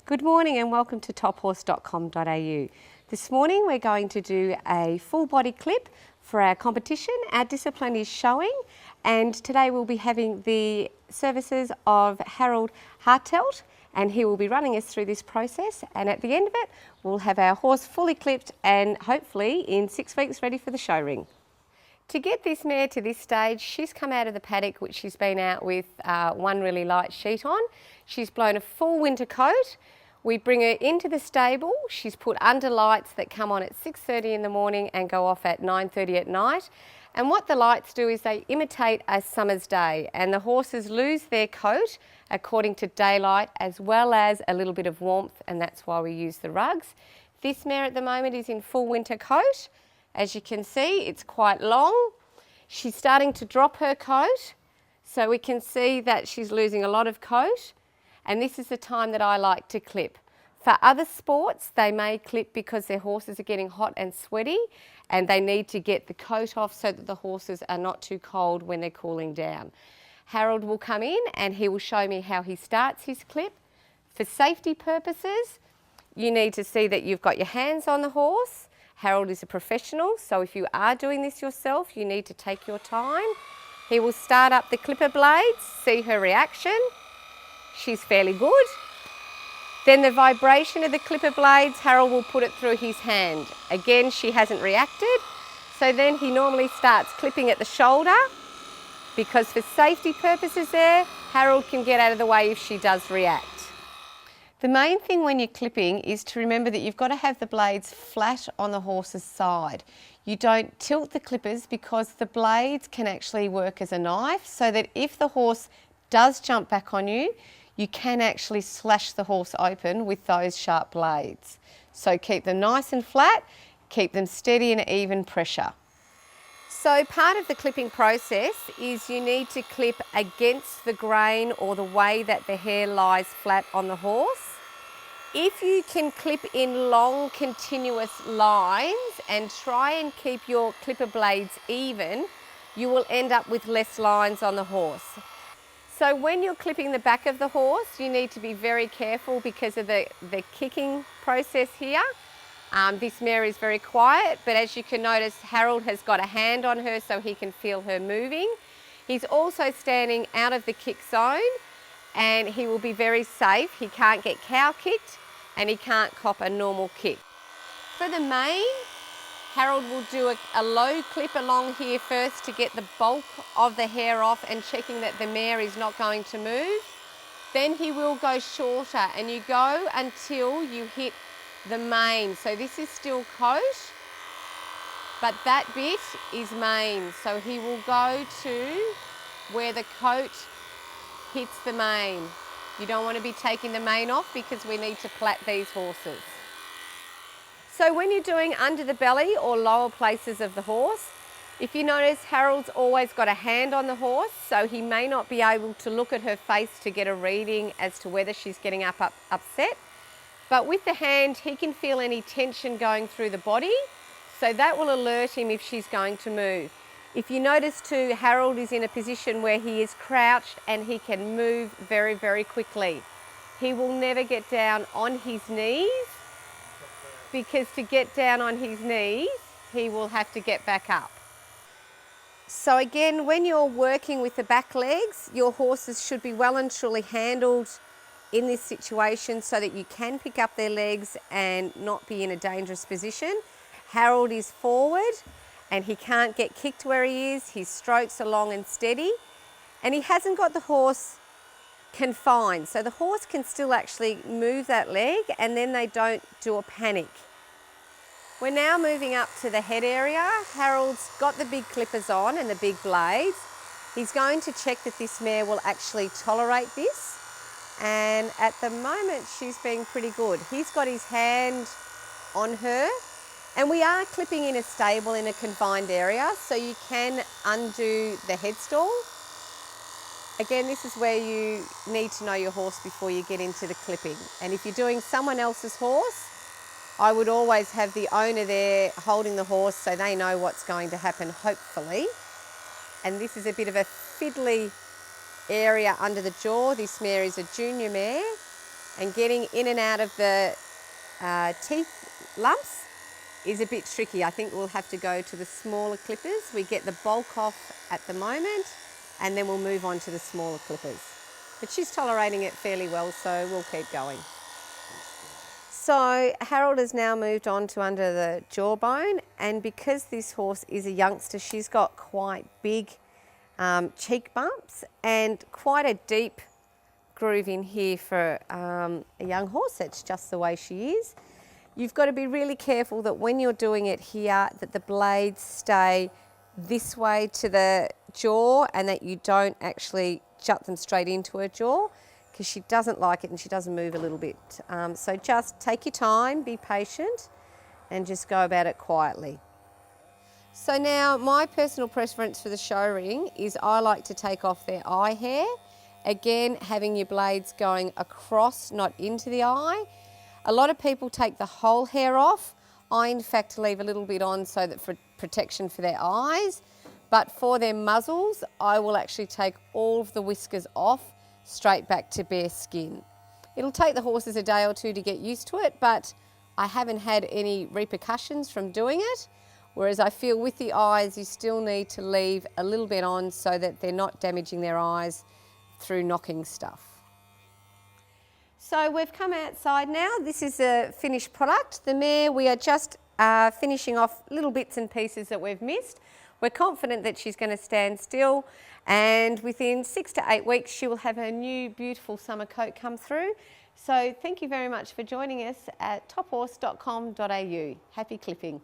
Good morning and welcome to tophorse.com.au. This morning we're going to do a full body clip for our competition. Our discipline is showing, and today we'll be having the services of Harold Hartelt, and he will be running us through this process, and at the end of it we'll have our horse fully clipped and hopefully in 6 weeks ready for the show ring. To get this mare to this stage, she's come out of the paddock, which she's been out with one really light sheet on. She's blown a full winter coat. We bring her into the stable. She's put under lights that come on at 6:30 in the morning and go off at 9:30 at night. And what the lights do is they imitate a summer's day, and the horses lose their coat according to daylight as well as a little bit of warmth, and that's why we use the rugs. This mare at the moment is in full winter coat. As you can see, it's quite long. She's starting to drop her coat, so we can see that she's losing a lot of coat, and this is the time that I like to clip. For other sports, they may clip because their horses are getting hot and sweaty and they need to get the coat off so that the horses are not too cold when they're cooling down. Harold will come in and he will show me how he starts his clip. For safety purposes, you need to see that you've got your hands on the horse. Harold is a professional, so if you are doing this yourself, you need to take your time. He will start up the clipper blades, see her reaction. She's fairly good. Then the vibration of the clipper blades, Harold will put it through his hand. Again, she hasn't reacted, so then he normally starts clipping at the shoulder, because for safety purposes there, Harold can get out of the way if she does react. The main thing when you're clipping is to remember that you've got to have the blades flat on the horse's side. You don't tilt the clippers because the blades can actually work as a knife, so that if the horse does jump back on you, you can actually slash the horse open with those sharp blades. So keep them nice and flat, keep them steady and even pressure. So part of the clipping process is you need to clip against the grain or the way that the hair lies flat on the horse. If you can clip in long continuous lines and try and keep your clipper blades even, you will end up with less lines on the horse. So when you're clipping the back of the horse, you need to be very careful because of the kicking process here. This mare is very quiet, but as you can notice, Harold has got a hand on her so he can feel her moving. He's also standing out of the kick zone and he will be very safe. He can't get cow kicked and he can't cop a normal kick. For the mane, Harold will do a low clip along here first to get the bulk of the hair off and checking that the mare is not going to move. Then he will go shorter and you go until you hit the mane. So this is still coat, but that bit is mane. So he will go to where the coat hits the mane. You don't want to be taking the mane off because we need to plait these horses. So when you're doing under the belly or lower places of the horse, if you notice, Harold's always got a hand on the horse, so he may not be able to look at her face to get a reading as to whether she's getting upset. But with the hand, he can feel any tension going through the body, so that will alert him if she's going to move. If you notice too, Harold is in a position where he is crouched and he can move very, very quickly. He will never get down on his knees, because to get down on his knees, he will have to get back up. So again, when you're working with the back legs, your horses should be well and truly handled in this situation so that you can pick up their legs and not be in a dangerous position. Harold is forward and he can't get kicked where he is. His strokes are long and steady, and he hasn't got the horse confined, so the horse can still actually move that leg and then they don't do a panic. We're now moving up to the head area. Harold's got the big clippers on and the big blades. He's going to check that this mare will actually tolerate this, and at the moment she's being pretty good. He's got his hand on her, and we are clipping in a stable in a confined area, so you can undo the headstall. Again, this is where you need to know your horse before you get into the clipping. And if you're doing someone else's horse, I would always have the owner there holding the horse so they know what's going to happen, hopefully. And this is a bit of a fiddly area under the jaw. This mare is a junior mare, and getting in and out of the teeth lumps is a bit tricky. I think we'll have to go to the smaller clippers. We get the bulk off at the moment and then we'll move on to the smaller clippers. But she's tolerating it fairly well, so we'll keep going. So Harold has now moved on to under the jawbone, and because this horse is a youngster, she's got quite big cheek bumps and quite a deep groove in here for a young horse. That's just the way she is. You've got to be really careful that when you're doing it here, that the blades stay this way to the jaw and that you don't actually jut them straight into her jaw, because she doesn't like it and she doesn't move a little bit. So just take your time, be patient, and just go about it quietly. So now my personal preference for the show ring is I like to take off their eye hair. Again, having your blades going across, not into the eye. A lot of people take the whole hair off. I in fact leave a little bit on so that for protection for their eyes. But for their muzzles, I will actually take all of the whiskers off, straight back to bare skin. It'll take the horses a day or two to get used to it, but I haven't had any repercussions from doing it. Whereas I feel with the eyes, you still need to leave a little bit on so that they're not damaging their eyes through knocking stuff. So we've come outside now. This is a finished product. The mare, we are just finishing off little bits and pieces that we've missed. We're confident that she's going to stand still, and within 6 to 8 weeks she will have her new beautiful summer coat come through. So thank you very much for joining us at tophorse.com.au. Happy clipping.